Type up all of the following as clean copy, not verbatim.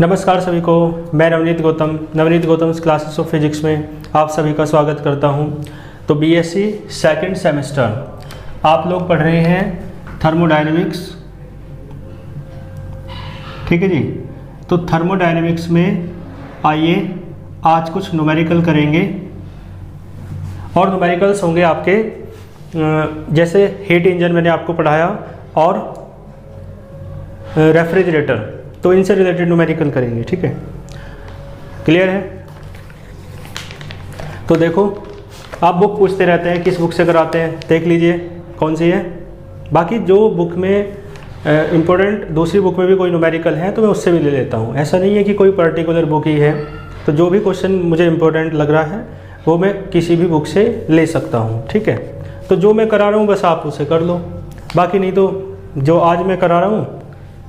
नमस्कार सभी को, मैं Navneet Gautam classes of physics में आप सभी का स्वागत करता हूं। तो बीएससी सेकंड सेमेस्टर आप लोग पढ़ रहे हैं थर्मोडायनेमिक्स, ठीक है जी। तो थर्मोडायनेमिक्स में आइए आज कुछ न्यूमेरिकल करेंगे और न्यूमेरिकल्स होंगे आपके जैसे हीट इंजन मैंने आपको पढ़ाया और रेफ्रिजरेटर, तो इनसे रिलेटेड न्यूमेरिकल करेंगे, ठीक है। क्लियर है? तो देखो, आप बुक पूछते रहते हैं किस बुक से कराते हैं, देख लीजिए कौन सी है। बाकी जो बुक में इम्पोर्टेंट दूसरी बुक में भी कोई न्यूमेरिकल है तो मैं उससे भी ले लेता हूँ। ऐसा नहीं है कि कोई पर्टिकुलर बुक ही है, तो जो भी क्वेश्चन मुझे इम्पोर्टेंट लग रहा है वो मैं किसी भी बुक से ले सकता हूँ, ठीक है। तो जो मैं करा रहा हूँ बस आप उसे कर लो, बाकी नहीं तो जो आज मैं करा रहा हूँ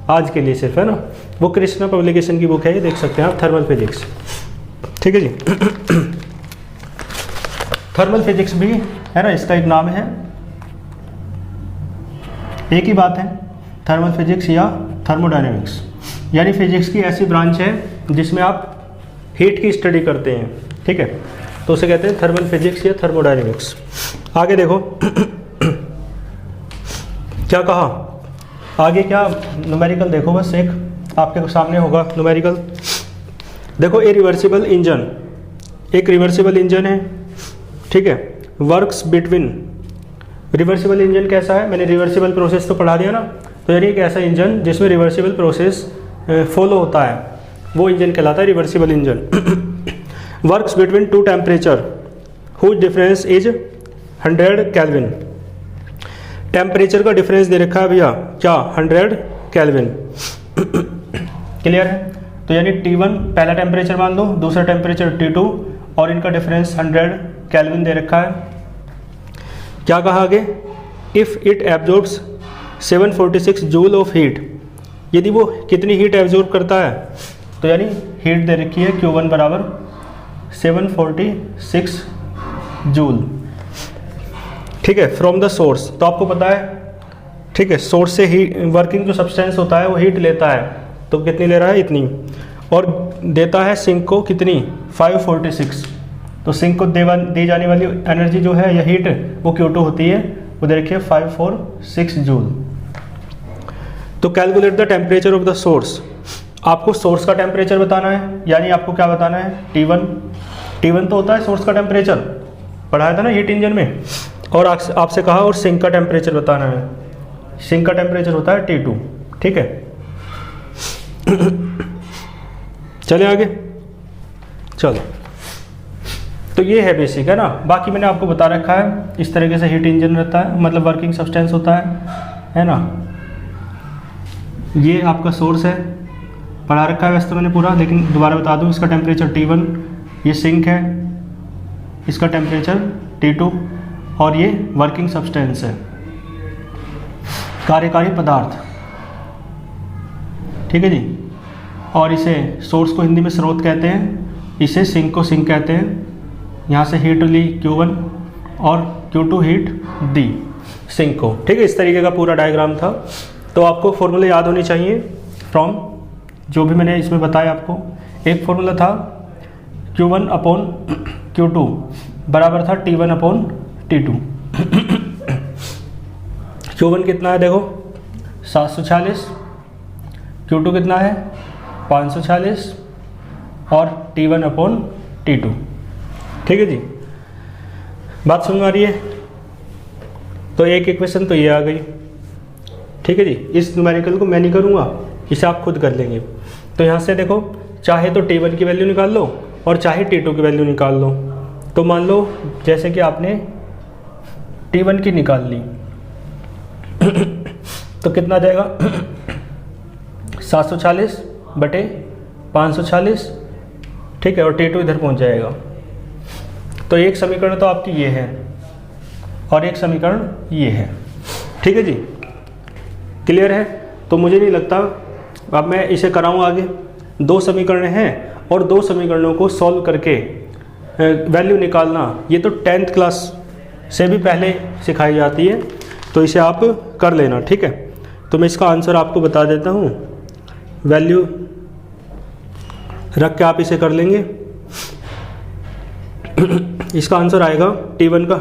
आज के लिए सिर्फ, है ना। वो कृष्णा पब्लिकेशन की बुक है, ये देख सकते हैं आप, थर्मल फिजिक्स, ठीक है जी। थर्मल फिजिक्स भी है ना, इसका एक नाम है, एक ही बात है, थर्मल फिजिक्स या थर्मोडायनेमिक्स। यानी फिजिक्स की ऐसी ब्रांच है जिसमें आप हीट की स्टडी करते हैं, ठीक है, तो उसे कहते हैं थर्मल फिजिक्स या थर्मोडायनेमिक्स। आगे देखो क्या कहा, आगे क्या न्यूमेरिकल देखो, बस एक आपके सामने होगा न्यूमेरिकल। देखो, ए रिवर्सिबल इंजन, एक रिवर्सिबल इंजन है, ठीक है, वर्क्स बिटवीन। रिवर्सिबल इंजन कैसा है, मैंने रिवर्सिबल प्रोसेस तो पढ़ा दिया ना, तो यानी एक ऐसा इंजन जिसमें रिवर्सिबल प्रोसेस फॉलो होता है वो इंजन कहलाता है reversible engine. Works between two temperature whose difference is 100 kelvin. Temperature का डिफरेंस दे रखा है भैया, क्या, 100 केल्विन। क्लियर है? तो यानी T1 पहला टेम्परेचर मान लो, दूसरा टेम्परेचर T2 और इनका डिफरेंस 100 केल्विन दे रखा है। क्या कहा आगे, if it absorbs 746 joule of heat, यदि वो कितनी हीट एब्जॉर्ब करता है, तो यानी हीट दे रखी है Q1 बराबर 746 जूल, ठीक है, फ्रॉम द सोर्स। तो आपको पता है, ठीक है, सोर्स से ही वर्किंग जो सब्सटेंस होता है वो हीट लेता है, तो कितनी ले रहा है, इतनी, और देता है सिंक को कितनी, 546। तो सिंक को दी जाने वाली एनर्जी जो है या हीट वो Q2 होती है, वो दे रखिए 546 जूल। तो calculate the temperature of the source, आपको सोर्स का टेम्परेचर बताना है, यानी आपको क्या बताना है, T1 तो होता है सोर्स का टेम्परेचर, पढ़ाया था ना हीट इंजन में। और आपसे कहा और सिंक का टेम्परेचर बताना है, सिंक का टेम्परेचर होता है T2, ठीक है। चले आगे, चलो, तो ये है बेसिक, है ना। बाकी मैंने आपको बता रखा है इस तरीके से हीट इंजन रहता है, मतलब वर्किंग सब्सटेंस होता है ना। ये आपका सोर्स है, पढ़ा रखा है वैसे तो मैंने पूरा, लेकिन दोबारा बता दूं, इसका टेम्परेचर T1, ये सिंक है, इसका टेम्परेचर T2 और ये वर्किंग सब्सटेंस है, कार्यकारी पदार्थ, ठीक है जी। और इसे सोर्स को हिंदी में स्रोत कहते हैं, इसे सिंक को सिंक कहते हैं। यहाँ से हीट ली Q1 और Q2 हीट दी सिंक को, ठीक है। इस तरीके का पूरा डायग्राम था। तो आपको फॉर्मूले याद होने चाहिए फ्रॉम जो भी मैंने इसमें बताया आपको। एक फॉर्मूला था Q1 अपॉन Q2 बराबर था T1 अपॉन T2। Q1 कितना है देखो, 746, Q2 कितना है, 546 और T1 अपॉन T2, ठीक है जी। बात समझ में आ रही है? तो एक इक्वेशन तो ये आ गई, ठीक है जी। इस न्यूमेरिकल को मैं नहीं करूँगा, इसे आप खुद कर लेंगे। तो यहाँ से देखो, चाहे तो T1 की वैल्यू निकाल लो और चाहे T2 की वैल्यू निकाल लो। तो मान लो जैसे कि आपने T1 की निकाल ली तो कितना आ जाएगा, 740 बटे 540, ठीक है, और T2 इधर पहुंच जाएगा। तो एक समीकरण तो आपकी ये है और एक समीकरण ये है, ठीक है जी। क्लियर है? तो मुझे नहीं लगता अब मैं इसे कराऊँ आगे। दो समीकरण हैं और दो समीकरणों को सॉल्व करके वैल्यू निकालना, ये तो 10th क्लास से भी पहले सिखाई जाती है, तो इसे आप कर लेना, ठीक है। तो मैं इसका आंसर आपको बता देता हूँ। वैल्यू रख के आप इसे कर लेंगे। इसका आंसर आएगा T1 का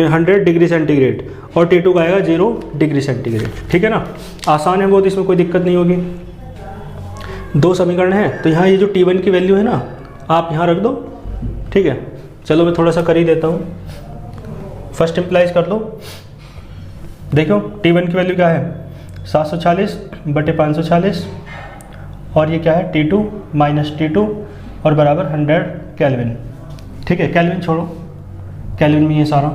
100 डिग्री सेंटीग्रेड और T2 का आएगा 0 डिग्री सेंटीग्रेड। ठीक है ना, आसान है बहुत, इसमें कोई दिक्कत नहीं होगी। दो समीकरण हैं, तो यहाँ ये जो T1 की वैल्यू है ना आप यहाँ रख दो। ठीक है, चलो मैं थोड़ा सा कर ही देता हूँ। फर्स्ट इम्प्लाइज कर लो। देखो T1 की वैल्यू क्या है 740/540 और ये क्या है T2 माइनस T2 और बराबर 100 केल्विन। ठीक है, केल्विन छोड़ो, केल्विन में ये सारा।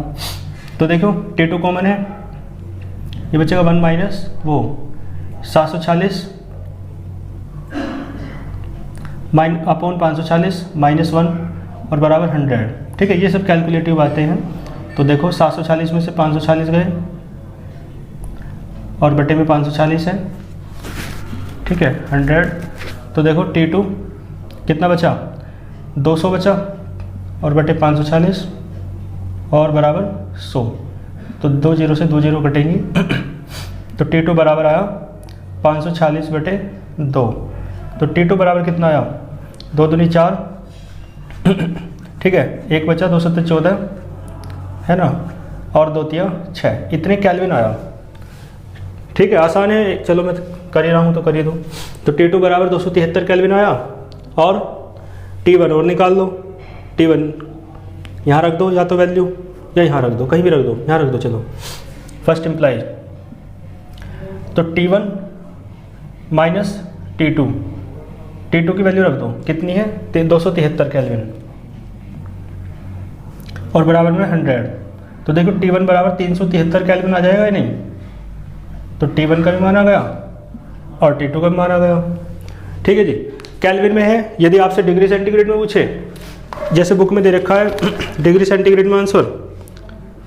तो देखो T2 कॉमन है, ये बचेगा 1 माइनस वो 740 अपॉन 540 माइनस 1 और बराबर 100। ठीक है, ये सब कैलकुलेटिव बातें हैं। तो देखो 740 में से 540 गए और बटे में 540 है। ठीक है, 100। तो देखो T2 कितना बचा 200 बचा और बटे 540 और बराबर 100। तो 2 0 से 2 0 कटेंगी। तो T2 बराबर आया 540/2। तो T2 बराबर कितना आया 2 दूनी 4। ठीक है, एक बचा 2 7 14 है ना, और 2 तिया 6, इतने केल्विन आया। ठीक है, आसान है, चलो मैं कर ही रहा हूँ तो कर ही दो। तो T2 बराबर 273 केल्विन आया और T1 और निकाल लो। T1 यहाँ रख दो, या तो वैल्यू या यहाँ रख दो, कहीं भी रख दो, यहाँ रख दो। चलो फर्स्ट इम्प्लाइज, तो T1 माइनस T2 की वैल्यू रख दो, कितनी है 273 केल्विन और बराबर में 100। तो देखो T1 बराबर 373 केल्विन आ जाएगा या नहीं। तो T1 का भी मान आ गया और T2 का भी मान आ गया। ठीक है जी, केल्विन में है। यदि आपसे डिग्री सेंटीग्रेड में पूछे, जैसे बुक में दे रखा है डिग्री सेंटीग्रेड में आंसर,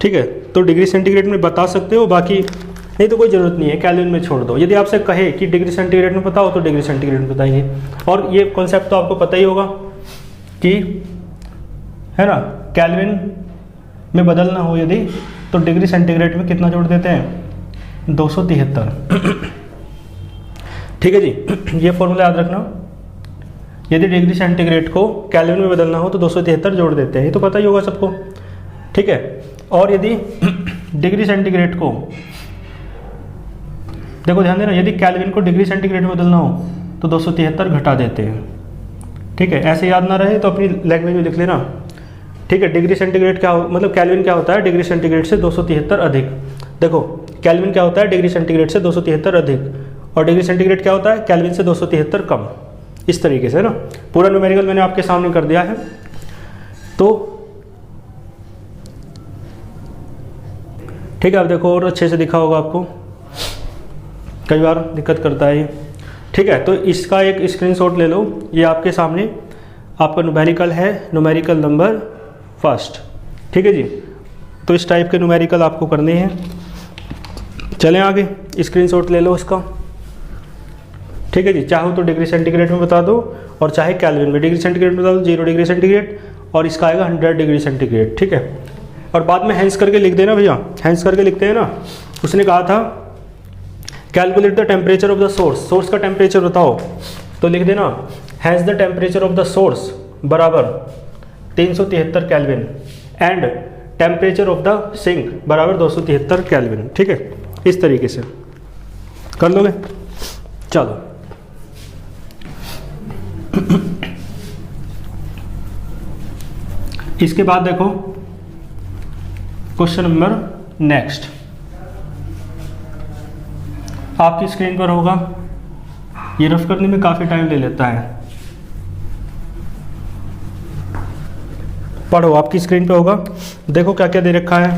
ठीक है, तो डिग्री सेंटीग्रेड में बता सकते हो, बाकी नहीं तो कोई ज़रूरत नहीं है, केल्विन में छोड़ दो। यदि आपसे कहे कि डिग्री सेंटीग्रेड में बताओ तो डिग्री सेंटीग्रेड में बताइए। और ये कॉन्सेप्ट तो आपको पता ही होगा कि है ना, केल्विन में बदलना हो यदि तो डिग्री सेंटीग्रेड में कितना जोड़ देते हैं 273। ठीक है जी, ये फॉर्मूला याद रखना। यदि डिग्री सेंटीग्रेड को केल्विन में बदलना हो तो 273 जोड़ देते हैं, ये तो पता ही होगा सबको। ठीक है, और यदि डिग्री सेंटीग्रेड को, देखो ध्यान देना, यदि केल्विन को डिग्री सेंटीग्रेड में बदलना हो तो 273 घटा देते हैं। ठीक है, ऐसे याद ना रहे तो अपनी लैंग्वेज में लिख लेना। ठीक है, डिग्री सेंटीग्रेड क्या मतलब केल्विन क्या होता है डिग्री सेंटीग्रेड से 273 अधिक। देखो केल्विन क्या होता है डिग्री सेंटीग्रेड से 273 अधिक, और डिग्री सेंटीग्रेड क्या होता है केल्विन से 273 कम। इस तरीके से ना पूरा न्यूमेरिकल मैंने आपके सामने कर दिया है। तो ठीक है, अब देखो और अच्छे से दिखा होगा आपको, कई बार दिक्कत करता है ये। ठीक है, तो इसका एक स्क्रीनशॉट ले लो। ये आपके सामने आपका न्यूमेरिकल है, न्यूमेरिकल नंबर फर्स्ट। ठीक है जी, तो इस टाइप के न्यूमेरिकल आपको करने हैं। चलें आगे, स्क्रीनशॉट ले लो इसका। ठीक है जी, चाहो तो डिग्री सेंटीग्रेड में बता दो और चाहे केल्विन में। डिग्री सेंटीग्रेड में बता दो 0 डिग्री सेंटीग्रेड और इसका आएगा 100 डिग्री सेंटीग्रेड। ठीक है, और बाद में हैंस करके लिख देना भैया, हैंस करके लिखते हैं ना। उसने कहा था calculate the temperature of the source, source का टेम्परेचर बताओ, तो लिख देना has the temperature of the source बराबर 373 kelvin and temperature of the sink बराबर 273 केल्विन। ठीक है, इस तरीके से कर लोगे। चलो इसके बाद देखो क्वेश्चन नंबर नेक्स्ट आपकी स्क्रीन पर होगा। ये रफ करने में काफ़ी टाइम ले लेता है, पढ़ो, आपकी स्क्रीन पे होगा। देखो क्या क्या दे रखा है।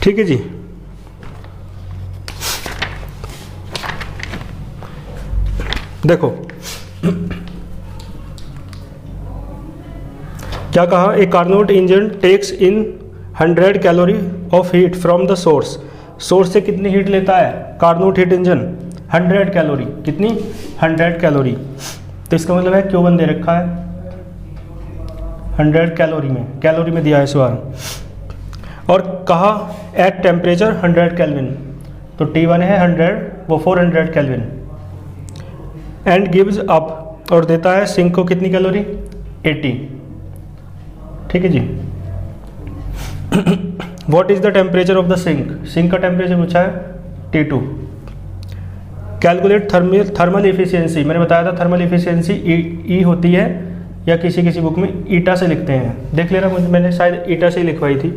ठीक है जी, देखो क्या कहा, a Carnot engine takes in 100 calorie of heat from the source. Source से कितनी हीट लेता है कार्नोट हीट इंजन 100 कैलोरी। कितनी 100 कैलोरी। तो इसका मतलब है Q1 दे रखा है 100 कैलोरी में दिया है इस बार, और कहा एट टेम्परेचर 100 केल्विन। तो T1 है 100, वो 400 केल्विन। एंड गिव्स अप, और देता है सिंक को कितनी कैलोरी, 80। ठीक है जी। What is the temperature of the sink, sink का टेम्परेचर पूछा है T2। कैलकुलेट थर्मल इफिशियंसी, मैंने बताया था थर्मल इफिशियंसी ई होती है, या किसी किसी बुक में ईटा से लिखते हैं, देख लेना, मुझे मैंने शायद ईटा से ही लिखवाई थी।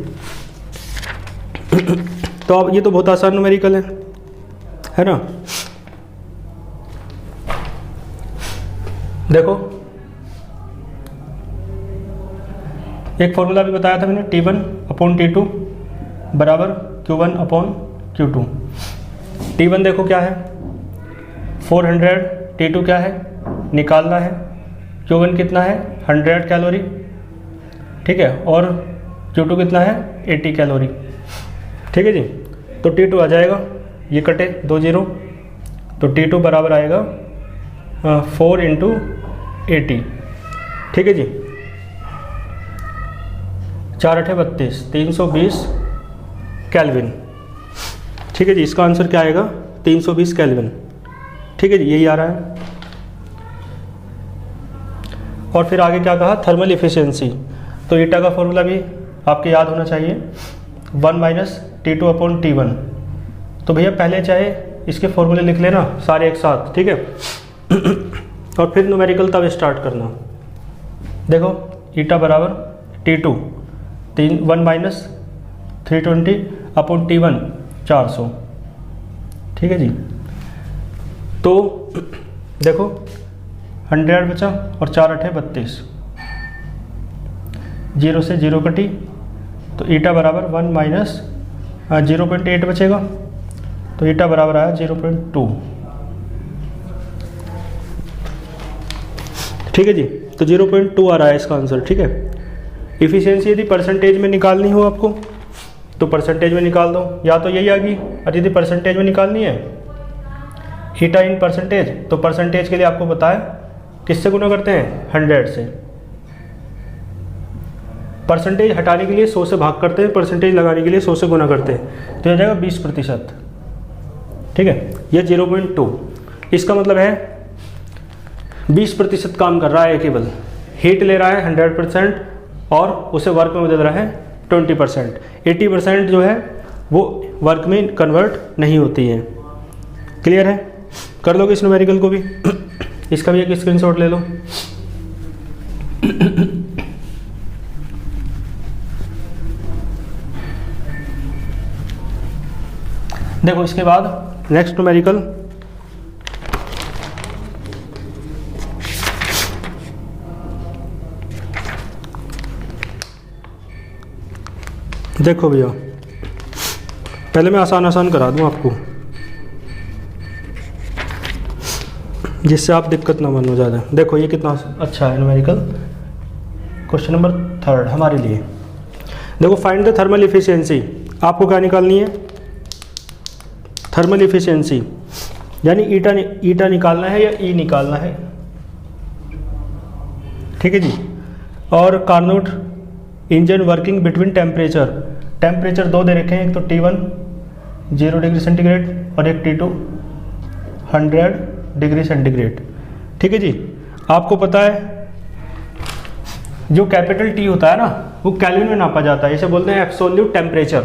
तो अब ये तो बहुत आसान न्यूमेरिकल है ना। देखो एक फॉर्मूला भी बताया था मैंने, T1/T2 बराबर Q1/Q2। T1 देखो क्या है 400, T2 क्या है निकालना है, Q1 कितना है 100 कैलोरी, ठीक है, और Q2 कितना है 80 कैलोरी। ठीक है जी। तो T2 आ जाएगा, ये कटे 2 0, तो T2 बराबर आएगा 4 × 80। ठीक है जी। 4 8 32, 320 केल्विन। ठीक है जी, इसका आंसर क्या आएगा 320 केल्विन। ठीक है जी, यही आ रहा है। और फिर आगे क्या कहा, थर्मल इफिशियंसी। तो ईटा का फॉर्मूला भी आपके याद होना चाहिए, 1 - T2/T1। तो भैया पहले चाहे इसके फॉर्मूले लिख लेना सारे एक साथ, ठीक है। और फिर न्यूमेरिकल तब स्टार्ट करना। देखो ईटा बराबर T2 1 - 320/T1 400। ठीक है जी। तो देखो 100 बचा और 4 8 32, 0 से 0 कटी, तो ईटा बराबर 1 - 0.8 बचेगा, तो ईटा बराबर आया 0.2। ठीक है जी। तो 0.2 आ रहा है इसका आंसर। ठीक है। इफिशियंसी यदि परसेंटेज में निकालनी हो आपको तो परसेंटेज में निकाल दो, या तो यही आ गई, और यदि परसेंटेज में निकालनी है ईटा इन परसेंटेज, तो परसेंटेज के लिए आपको पता है किससे गुना करते हैं 100 से। परसेंटेज हटाने के लिए 100 से भाग करते हैं, परसेंटेज लगाने के लिए 100 से गुना करते हैं, तो यह जाएगा 20%। ठीक है, यह 0.2। इसका मतलब है 20% काम कर रहा है, केवल हीट ले रहा है 100% और उसे वर्क में बदल रहा है 20%। 80% जो है वो वर्क में कन्वर्ट नहीं होती है। क्लियर है? कर लोगे इस न्यूमेरिकल को भी। इसका भी एक स्क्रीनशॉट ले लो। देखो इसके बाद नेक्स्ट न्यूमेरिकल, देखो भैया पहले मैं आसान आसान करा दूं आपको, जिससे आप दिक्कत ना मानो ज़्यादा। देखो ये कितना अच्छा है न्यूमेरिकल। क्वेश्चन नंबर 3 हमारे लिए। देखो फाइंड द थर्मल इफिशियंसी। आपको क्या निकालनी है? थर्मल इफिशियंसी, यानी ईटा निकालना है या ई निकालना है। ठीक है जी। और Carnot engine working between temperature 2 दे रखे हैं, एक तो T1 0 डिग्री सेंटीग्रेड और एक T2 100 डिग्री सेंटीग्रेड। ठीक है जी। आपको पता है जो कैपिटल T होता है ना, वो केल्विन में नापा जाता है। इसे बोलते हैं एब्सोल्यूट टेम्परेचर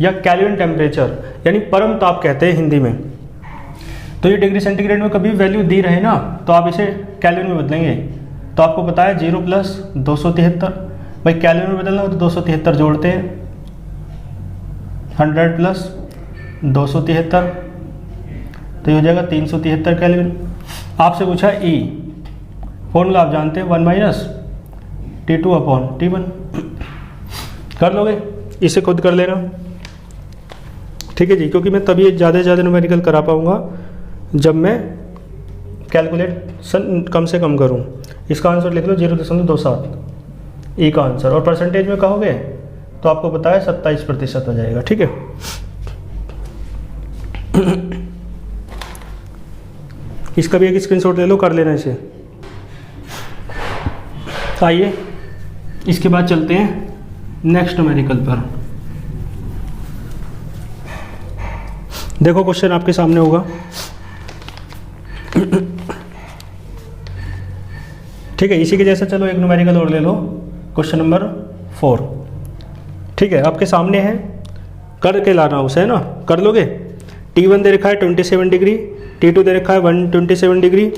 या केल्विन टेम्परेचर, यानी परम ताप कहते हैं हिंदी में। तो ये डिग्री सेंटीग्रेड में कभी वैल्यू दी रहे ना, तो आप इसे केल्विन में बदलेंगे। तो आपको पता है 0 + 273, भाई केल्विन में बदलना हो तो 273 जोड़ते हैं, 100 + 273, तो ये हो जाएगा 373 केल्विन। आपसे पूछा ई, फॉर्मूला आप जानते हैं 1 - T2/T1। कर लोगे? इसे खुद कर लेना। ठीक है जी, क्योंकि मैं तभी ज़्यादा से ज़्यादा न्यूमेरिकल करा पाऊँगा जब मैं कैलकुलेशन कम से कम करूँ। इसका आंसर लिख लो 0.27 ई का आंसर, और परसेंटेज में कहोगे तो आपको पता है 27% हो जाएगा। ठीक है। इसका भी एक स्क्रीनशॉट ले लो, कर लेना इसे। आइए इसके बाद चलते हैं नेक्स्ट न्यूमेरिकल पर। देखो क्वेश्चन आपके सामने होगा, ठीक है। इसी के जैसा चलो एक न्यूमेरिकल और ले लो, क्वेश्चन नंबर 4, ठीक है। आपके सामने है, करके लाना उसे, है ना, कर लोगे। T1 दे रखा है 27 डिग्री, T2 दे रखा है 127 डिग्री,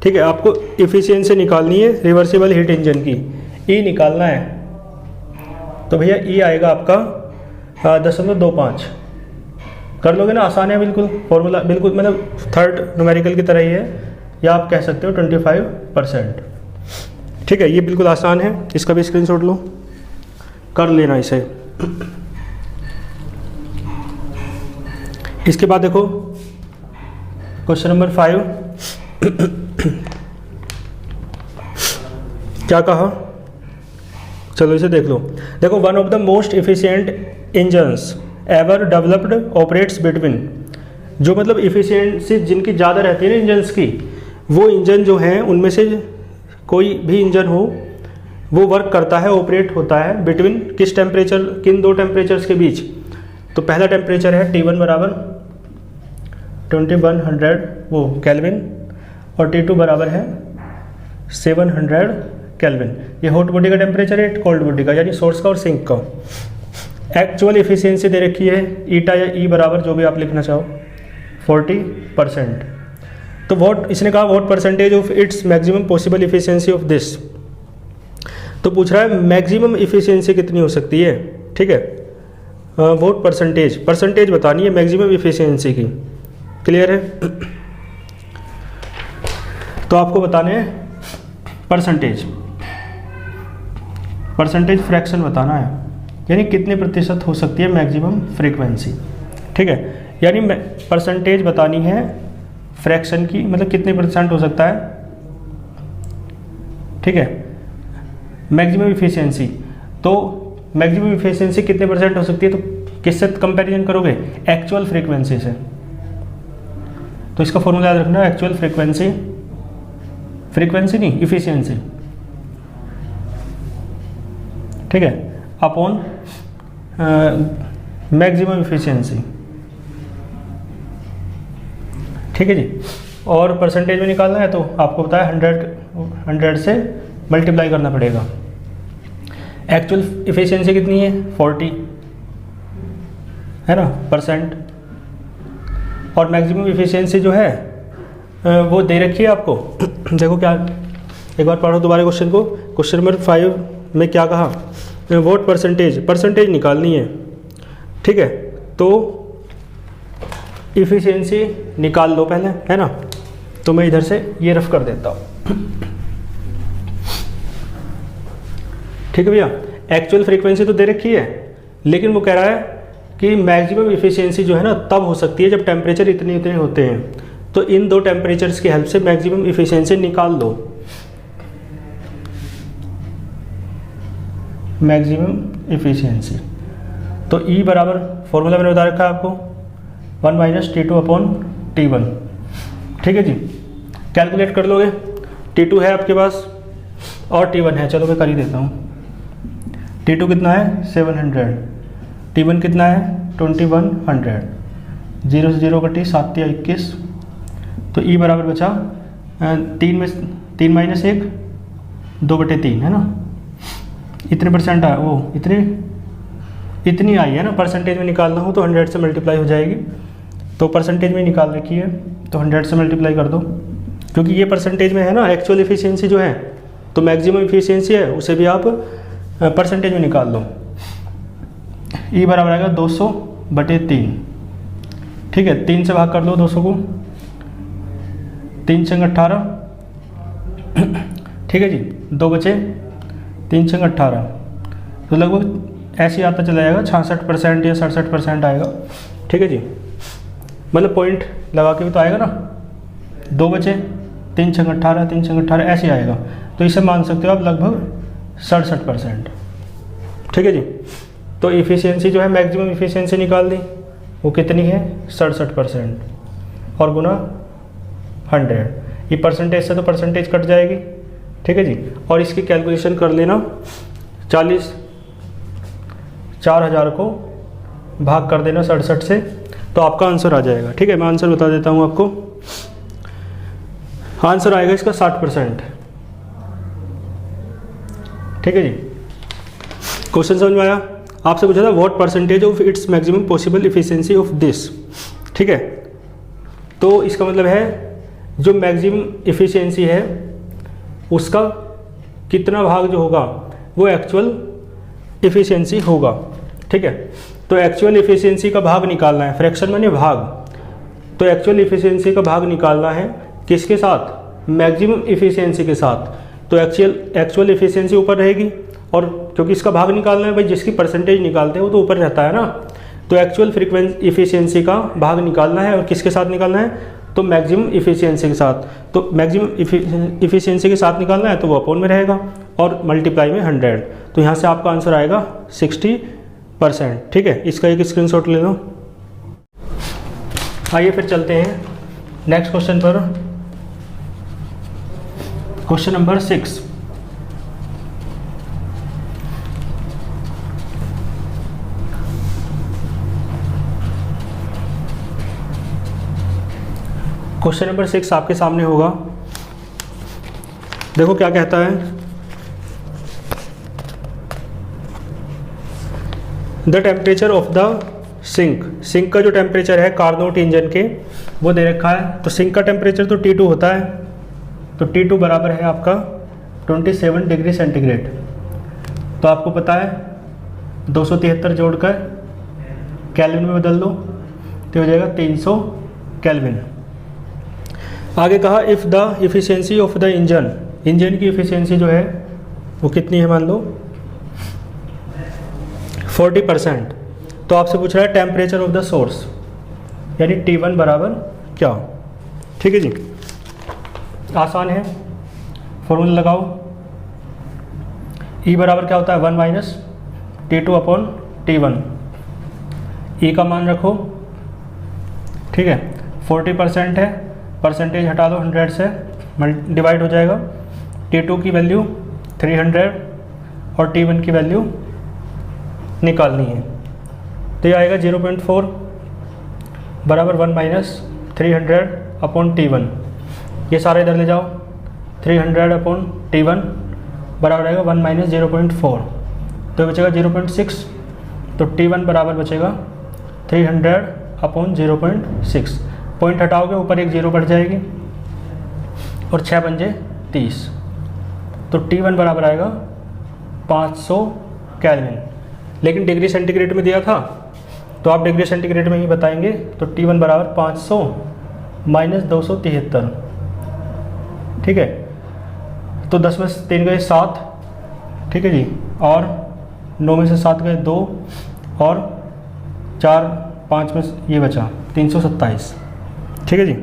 ठीक है। आपको इफिशियंसी निकालनी है रिवर्सिबल हीट इंजन की, E निकालना है। तो भैया E आएगा आपका 0.25, कर लोगे ना, आसान है बिल्कुल, फॉर्मूला बिल्कुल मतलब थर्ड न्यूमेरिकल की तरह ही है, या आप कह सकते हो 25%, ठीक है। ये बिल्कुल आसान है, इसका भी स्क्रीनशॉट लो, कर लेना इसे। इसके बाद देखो क्वेश्चन नंबर 5 क्या कहा, चलो इसे देख लो। देखो, one of the most efficient engines ever developed operates between, जो मतलब इफिशियंसी जिनकी ज़्यादा रहती है ना इंजन्स की, वो इंजन जो हैं उनमें से कोई भी इंजन हो वो वर्क करता है, ऑपरेट होता है बिटवीन किस टेम्परेचर, किन दो टेम्परेचर्स के बीच। तो पहला टेम्परेचर है T1 बराबर 2100 वो केल्विन, और T2 बराबर है 700 केल्विन। ये हॉट बॉडी का टेम्परेचर है, कोल्ड बॉडी का यानी सोर्स का और सिंक का। एक्चुअल इफिशियंसी दे रखी है ईटा या ई बराबर जो भी आप लिखना चाहो 40%। तो व्हाट इसने कहा, what percentage of its maximum possible efficiency of this. तो पूछ रहा है मैक्सिमम इफिशियंसी कितनी हो सकती है, ठीक है। व्हाट परसेंटेज बतानी है मैक्सिमम इफिशियंसी की, क्लियर है। तो आपको बताने हैं परसेंटेज फ्रैक्शन बताना है, यानी कितने प्रतिशत हो सकती है मैक्सिमम फ्रीक्वेंसी, ठीक है। यानी परसेंटेज बतानी है फ्रैक्शन की, मतलब कितने परसेंट हो सकता है, ठीक है, मैक्सिमम इफिशियंसी। तो मैक्सिमम इफिशियंसी कितने परसेंट हो सकती है, तो किससे कंपैरिजन करोगे, एक्चुअल फ्रीक्वेंसी से। तो इसका फॉर्मूला याद रखना, एक्चुअल फ्रीक्वेंसी नहीं, इफिशियंसी, ठीक है, अपॉन मैक्सिमम इफिशियंसी, ठीक है जी। और परसेंटेज में निकालना है तो आपको पता है 100 से मल्टीप्लाई करना पड़ेगा। एक्चुअल इफिशियंसी कितनी है 40 है ना परसेंट, और मैक्सिमम इफिशियंसी जो है वो दे रखी है आपको। देखो क्या, एक बार पढ़ो दोबारा क्वेश्चन को। क्वेश्चन नंबर 5 में क्या कहा, व्हाट परसेंटेज निकालनी है, ठीक है। तो इफिशियंसी निकाल लो पहले, है ना। तो मैं इधर से ये रफ कर देता हूँ, ठीक है भैया। एक्चुअल फ्रीक्वेंसी तो दे रखी है, लेकिन वो कह रहा है कि मैक्सिमम इफिशियंसी जो है ना तब हो सकती है जब टेम्परेचर इतने होते हैं। तो इन दो टेम्परेचर्स की हेल्प से मैक्सिमम इफिशियंसी निकाल लो। मैक्सिमम इफिशियंसी तो E बराबर फॉर्मूला मैंने बता रखा है आपको 1 - T2/T1, ठीक है जी। कैलकुलेट कर लोगे, T2 है आपके पास और T1 है, चलो मैं कर ही देता हूँ। T2 कितना है 700, T1 कितना है 2100, 0 से 0 कटी 7 या 21, तो E बराबर बचा 3 में 3 - 1 2/3 है ना। इतने परसेंट आया, वो इतनी आई है ना। परसेंटेज में निकालना हो तो 100 से मल्टीप्लाई हो जाएगी, तो परसेंटेज में निकाल रखी है तो 100 से मल्टीप्लाई कर दो, क्योंकि ये परसेंटेज में है ना। एक्चुअल इफिशियंसी जो है तो मैक्सिमम इफिशियंसी है, उसे भी आप परसेंटेज में निकाल लो। E बराबर आएगा 200/3, ठीक है। 3 से भाग कर लो 200 को, 3 × 18, ठीक है जी। 2 बचे, 3 × 18, तो लगभग ऐसे आता चला जाएगा 66% या 67% आएगा, ठीक है जी। मतलब पॉइंट लगा के भी तो आएगा ना। 2 बचे, 3 × 18, 3 × 18 ऐसे आएगा, तो इसे मान सकते हो आप लगभग 67%, ठीक है जी। तो इफिशियंसी जो है मैक्सिमम इफिशियंसी निकाल दी, वो कितनी है 67%, और गुना 100। ये परसेंटेज से तो परसेंटेज कट जाएगी, ठीक है जी। और इसकी कैलकुलेशन कर लेना, 4000 को भाग कर देना 67 से, तो आपका आंसर आ जाएगा। ठीक है, मैं आंसर बता देता हूँ आपको। आंसर आएगा इसका 60%। ठीक है जी, क्वेश्चन समझ में आया? आपसे पूछा था what percentage of its maximum possible efficiency of this. ठीक है, तो इसका मतलब है जो मैक्सिमम इफिशिएंसी है उसका कितना भाग जो होगा वो एक्चुअल इफिशिएंसी होगा। ठीक है, तो एक्चुअल इफिशिएंसी का भाग निकालना है, फ्रैक्शन माने भाग, तो एक्चुअल इफिशिएंसी का भाग निकालना है किसके साथ? मैक्सिमम इफिशिएंसी के साथ। तो एक्चुअल इफिशिएंसी ऊपर रहेगी, और क्योंकि इसका भाग निकालना है भाई, जिसकी परसेंटेज निकालते हैं वो तो ऊपर रहता है ना, तो एक्चुअल इफिशिएंसी का भाग निकालना है, और किसके साथ निकालना है? तो मैक्सिमम इफिशिएंसी के साथ। तो मैक्सिमम इफिशिएंसी के साथ निकालना है तो वो अपॉन में रहेगा और मल्टीप्लाई में 100, तो यहाँ से आपका आंसर आएगा 60%। ठीक है, इसका एक स्क्रीनशॉट ले लो। आइए फिर चलते हैं नेक्स्ट क्वेश्चन पर। Question number 6। क्वेश्चन नंबर 6 आपके सामने होगा। देखो क्या कहता है, the temperature of the sink का जो टेम्परेचर है कार्नोट इंजन के वो दे रखा है। तो सिंक का टेम्परेचर तो T2 होता है, तो T2 बराबर है आपका 27 डिग्री सेंटीग्रेड। तो आपको पता है 273 जोड़कर केल्विन में बदल दो तो हो जाएगा 300 केल्विन। आगे कहा if the efficiency of the engine की इफ़िशियंसी जो है वो कितनी है, मान लो 40%। तो आपसे पूछ रहा है टेम्परेचर ऑफ द सोर्स, यानी T1 बराबर क्या। ठीक है जी, आसान है, फॉर्मूला लगाओ। E बराबर क्या होता है 1 minus T2 upon T1। E का मान रखो। ठीक है, 40% है, परसेंटेज हटा दो 100 से, डिवाइड हो जाएगा। T2 की वैल्यू 300 और T1 की वैल्यू निकालनी है, तो ये आएगा 0.4 बराबर 1 माइनस 300 अपॉन T1। ये सारे इधर ले जाओ, 300 अपॉन T1 बराबर आएगा 1 माइनस 0.4, तो बचेगा 0.6। तो T1 बराबर बचेगा 300 अपॉन 0.6। पॉइंट हटाओगे ऊपर एक 0 बढ़ जाएगी और 6 बन जाए 30, तो T1 बराबर आएगा 500 केल्विन। लेकिन डिग्री सेंटीग्रेड में दिया था तो आप डिग्री सेंटीग्रेड में ही बताएंगे। तो T1 बराबर 500 माइनस 273। ठीक है, तो 10 में से 3 गए 7। ठीक है जी, और 9 में से 7 गए 2, और 4 5 में ये बचा 327। ठीक है जी,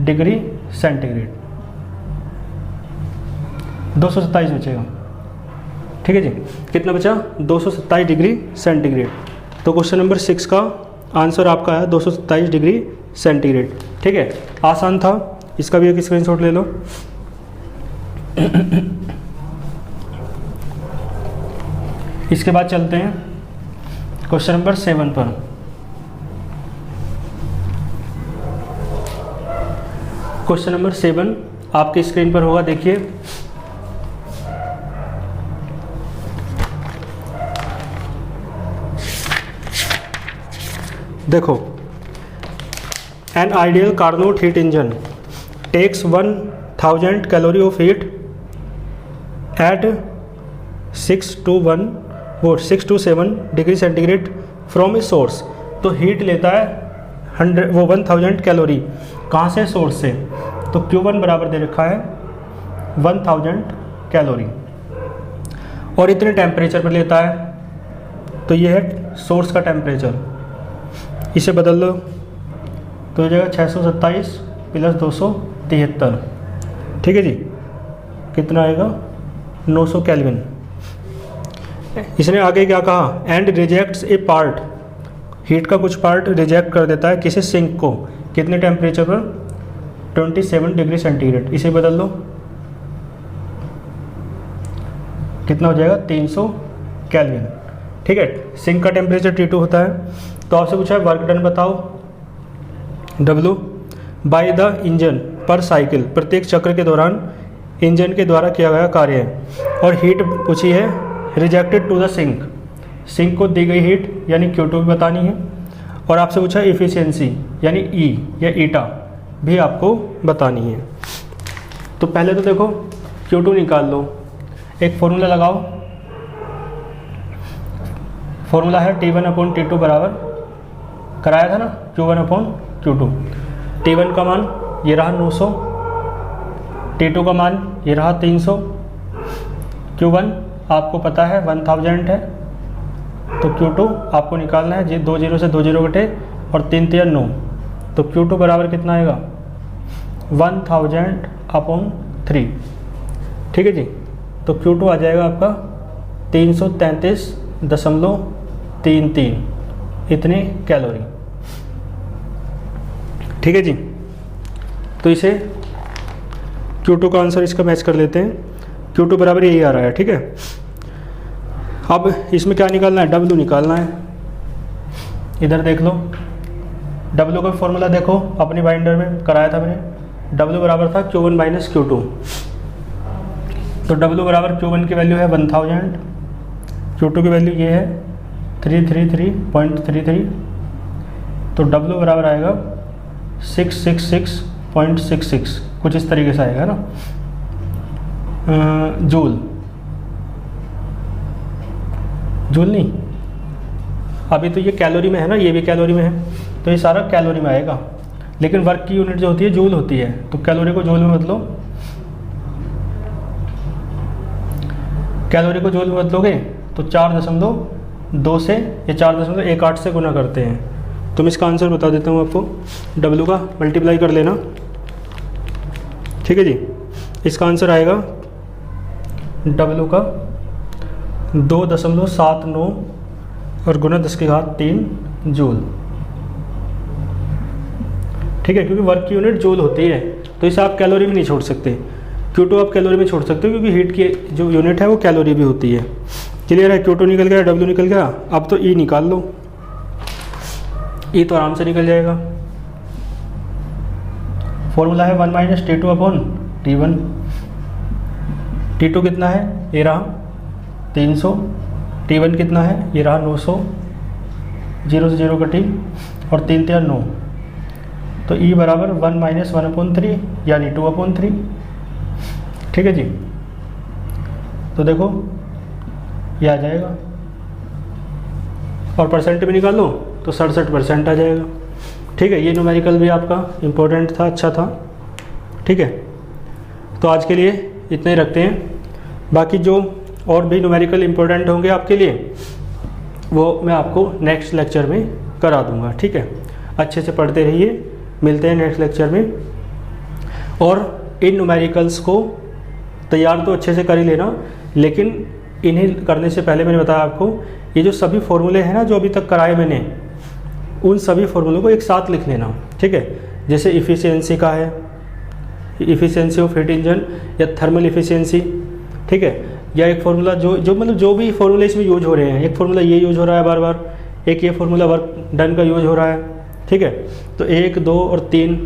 डिग्री सेंटीग्रेड 227 बचेगा। ठीक है जी, कितना बचा 227 डिग्री सेंटीग्रेड। तो क्वेश्चन नंबर 6 का आंसर आपका है 227 डिग्री सेंटीग्रेड। ठीक है, आसान था, इसका भी एक स्क्रीनशॉट ले लो। इसके बाद चलते हैं क्वेश्चन नंबर 7 पर। क्वेश्चन नंबर 7 आपके स्क्रीन पर होगा, देखिए। देखो, an ideal Carnot heat engine takes 1000 calorie of heat at 6 to 7 degree centigrade from a source. तो हीट लेता है 1000 कैलोरी, कहाँ से? सोर्स से। तो Q1 बराबर दे रखा है 1000 कैलोरी, और इतने टेम्परेचर पर लेता है, तो ये है सोर्स का टेम्परेचर। इसे बदल दो तो हो जाएगा 627 प्लस 273। ठीक है जी, कितना आएगा 900 केल्विन। इसने आगे क्या कहा, and rejects A part, heat का कुछ पार्ट रिजेक्ट कर देता है किसी सिंक को, कितने टेम्परेचर पर? 27 डिग्री सेंटीग्रेड। इसे बदल दो, कितना हो जाएगा 300 केल्विन। ठीक है, सिंक का टेम्परेचर T2 होता है। तो आपसे पूछा है वर्क डन बताओ, W बाय द इंजन पर साइकिल, प्रत्येक चक्र के दौरान इंजन के द्वारा किया गया कार्य है। और हीट पूछी है rejected to the sink, sink को दी गई हीट यानी Q2 भी बतानी है। और आपसे पूछा इफ़िशियंसी यानी E या ईटा भी आपको बतानी है। तो पहले तो देखो Q2 निकाल लो, एक फॉर्मूला लगाओ, फॉर्मूला है T1/T2 बराबर कराया था ना Q1/Q2। T1 का मान ये रहा 900, T2 का मान ये रहा 300, Q1 आपको पता है 1000 है, तो Q2 आपको निकालना है, 2 0 से 2 0 कटे और 3 3 9, तो Q2 बराबर कितना आएगा 1000/3। ठीक है जी, तो Q2 आ जाएगा आपका 333.33 इतने कैलोरी। ठीक है जी, तो इसे Q2 का आंसर इसका मैच कर लेते हैं। Q2 बराबर यही आ रहा है। ठीक है, अब इसमें क्या निकालना है, W निकालना है। इधर देख लो, W का फॉर्मूला देखो अपनी बाइंडर में कराया था मैंने, W बराबर था Q1 - Q2। तो W बराबर Q1 की वैल्यू है 1000, Q2 की वैल्यू ये है 333.33, तो W बराबर आएगा 666.66, कुछ इस तरीके से आएगा ना, जूल नहीं, अभी तो ये कैलोरी में है ना, ये भी कैलोरी में है, तो ये सारा कैलोरी में आएगा, लेकिन वर्क की यूनिट जो होती है जूल होती है, तो कैलोरी को जूल में बदलो, कैलोरी को जूल में बदलोगे तो 4.2 से या 4.18 से गुना करते हैं। तो मैं इसका आंसर बता देता हूँ आपको, W का मल्टीप्लाई कर लेना। ठीक है जी, इसका आंसर आएगा W का 2.79 और गुना 10⁻³ जूल। ठीक है, क्योंकि वर्क की यूनिट जूल होती है, तो इसे आप कैलोरी में नहीं छोड़ सकते। Q2 आप कैलोरी में छोड़ सकते हो, क्योंकि हीट की जो यूनिट है वो कैलोरी भी होती है। क्लियर है, Q2 निकल गया, W निकल गया। अब तो E निकाल लो, E तो आराम से निकल जाएगा। फॉर्मूला है 1 - T2/T1। T2 कितना है, ये रहा 300, T1 कितना है, ये रहा 900, 0 से 0 कटी और 3 3 9, तो E बराबर 1 - 1/3 यानी 2/3। ठीक है जी, तो देखो ये आ जाएगा, और परसेंट भी निकालो तो 67% आ जाएगा। ठीक है, ये न्यूमेरिकल भी आपका इम्पोर्टेंट था, अच्छा था। ठीक है, तो आज के लिए इतना ही रखते हैं, बाकी जो और भी न्यूमेरिकल इम्पोर्टेंट होंगे आपके लिए वो मैं आपको नेक्स्ट लेक्चर में करा दूंगा। ठीक है, अच्छे से पढ़ते रहिए, मिलते हैं नेक्स्ट लेक्चर में। और इन न्यूमेरिकल्स को तैयार तो अच्छे से कर ही लेना, लेकिन इन्हें करने से पहले मैंने बताया आपको, ये जो सभी फॉर्मूले हैं ना जो अभी तक कराए मैंने, उन सभी फॉर्मूलों को एक साथ लिख लेना। ठीक है, जैसे इफ़िशियंसी का है, इफ़िशियंसी ऑफ हीट इंजन या थर्मल इफ़िशियंसी। ठीक है, या एक फार्मूला जो मतलब जो भी फार्मूले इसमें यूज हो रहे हैं, एक फार्मूला ये यूज हो रहा है बार बार, एक ये फार्मूला वर्क डन का यूज हो रहा है। ठीक है, तो 1 2 और 3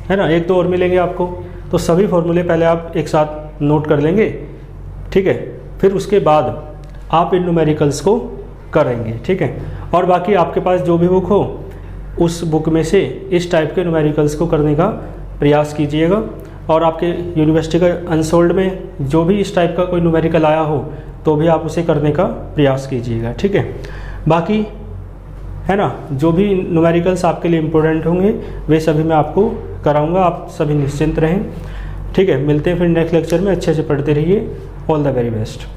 है ना, 1 2 और मिलेंगे आपको, तो सभी फार्मूले पहले आप एक साथ नोट कर लेंगे। ठीक है, फिर उसके बाद आप इन न्यूमेरिकल्स को करेंगे। ठीक है, और बाकी आपके पास जो भी बुक हो उस बुक में से इस टाइप के न्यूमेरिकल्स को करने का प्रयास कीजिएगा, और आपके यूनिवर्सिटी का अनसोल्ड में जो भी इस टाइप का कोई न्यूमेरिकल आया हो तो भी आप उसे करने का प्रयास कीजिएगा। ठीक है, बाकी है ना, जो भी न्यूमेरिकल्स आपके लिए इम्पोर्टेंट होंगे वे सभी मैं आपको कराऊंगा, आप सभी निश्चिंत रहें। ठीक है, मिलते हैं फिर नेक्स्ट लेक्चर में, अच्छे से पढ़ते रहिए। All the very best.